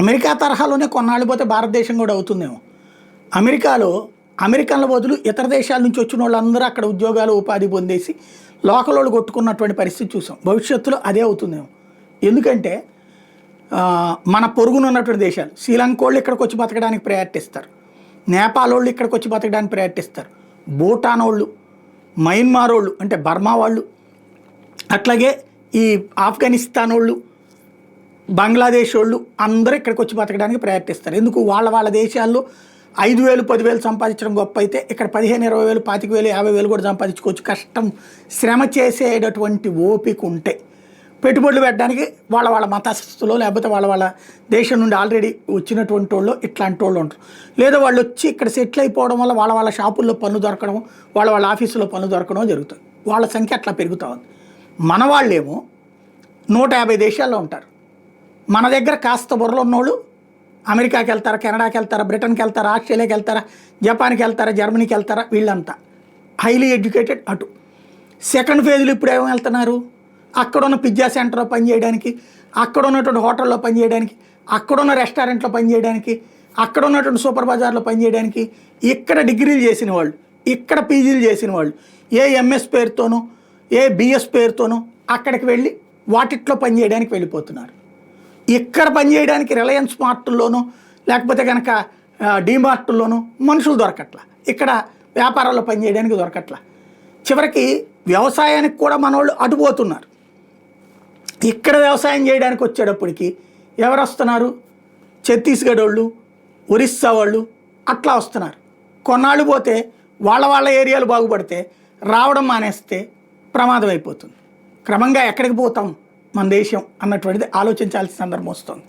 America తరహాలోనే కొన్నాళ్ళు పోతే భారతదేశం కూడా అవుతుందేమో. అమెరికాలో అమెరికన్ల బదులు ఇతర దేశాల నుంచి వచ్చిన వాళ్ళందరూ అక్కడ ఉద్యోగాలు ఉపాధి పొందేసి లోకల్ వాళ్ళు కొట్టుకున్నటువంటి పరిస్థితి చూసాం. భవిష్యత్తులో అదే అవుతుందేమో. ఎందుకంటే మన పొరుగున ఉన్నటువంటి దేశాలు శ్రీలంక వాళ్ళు ఇక్కడికి వచ్చి బతకడానికి ప్రయత్నిస్తారు, నేపాల్ వాళ్ళు ఇక్కడికి వచ్చి బతకడానికి ప్రయత్నిస్తారు, భూటాన్ వాళ్ళు, మయన్మార్ వాళ్ళు అంటే బర్మా వాళ్ళు, అట్లాగే ఈ ఆఫ్ఘనిస్తాన్ వాళ్ళు, బంగ్లాదేశ్ వాళ్ళు అందరూ ఇక్కడికి వచ్చి బతకడానికి ప్రయత్నిస్తారు. ఎందుకు? వాళ్ళ దేశాల్లో 5,000 10,000 సంపాదించడం గొప్ప అయితే ఇక్కడ 15,000 20,000 25,000 50,000 కూడా సంపాదించుకోవచ్చు. కష్టం శ్రమ చేసేటటువంటి ఓపిక ఉంటే పెట్టుబడులు పెట్టడానికి వాళ్ళ మతస్థులో లేకపోతే వాళ్ళ దేశం నుండి ఆల్రెడీ వచ్చినటువంటి వాళ్ళు ఇట్లాంటి వాళ్ళు ఉంటారు. లేదా వాళ్ళు వచ్చి ఇక్కడ సెటిల్ అయిపోవడం వల్ల వాళ్ళ షాపుల్లో పనులు దొరకడం, వాళ్ళ ఆఫీసులో పనులు దొరకడం జరుగుతుంది. వాళ్ళ సంఖ్య అట్లా పెరుగుతూ ఉంది. మన వాళ్ళేమో 150 దేశాల్లో ఉంటారు. మన దగ్గర కాస్త బుర్రలు ఉన్నోళ్ళు అమెరికాకి వెళ్తారా, కెనడాకి వెళ్తారా, బ్రిటన్కి వెళ్తారా, ఆస్ట్రేలియాకి వెళ్తారా, జపాన్కి వెళ్తారా, జర్మనీకి వెళ్తారా, వీళ్ళంతా హైలీ ఎడ్యుకేటెడ్. అటు సెకండ్ ఫేజ్లో ఇప్పుడు ఏమో వెళ్తున్నారు, అక్కడున్న పిజ్జా సెంటర్లో పనిచేయడానికి, అక్కడ ఉన్నటువంటి హోటల్లో పనిచేయడానికి, అక్కడున్న రెస్టారెంట్లో పనిచేయడానికి, అక్కడ ఉన్నటువంటి సూపర్ బజార్లో పనిచేయడానికి, ఇక్కడ డిగ్రీలు చేసిన వాళ్ళు, ఇక్కడ పీజీలు చేసిన వాళ్ళు, ఏ ఎంఎస్ పేరుతోనో ఏ బిఎస్ పేరుతోనో అక్కడికి వెళ్ళి వాటిట్లో పనిచేయడానికి వెళ్ళిపోతున్నారు. ఇక్కడ పనిచేయడానికి రిలయన్స్ మార్టుల్లోనూ లేకపోతే కనుక డీమార్టుల్లోనూ మనుషులు దొరకట్లా, ఇక్కడ వ్యాపారాల్లో పనిచేయడానికి దొరకట్లా. చివరికి వ్యవసాయానికి కూడా మనోళ్ళు అటుపోతున్నారు. ఇక్కడ వ్యవసాయం చేయడానికి వచ్చేటప్పటికి ఎవరు వస్తున్నారు? ఛత్తీస్గఢ్ వాళ్ళు, ఒరిస్సా వాళ్ళు అట్లా వస్తున్నారు. కొన్నాళ్ళు పోతే వాళ్ళ ఏరియాలు బాగుపడితే రావడం మానేస్తే ప్రమాదం అయిపోతుంది. క్రమంగా ఎక్కడికి పోతాం మన దేశం అన్నటువంటిది ఆలోచించాల్సిన సందర్భం వస్తుంది.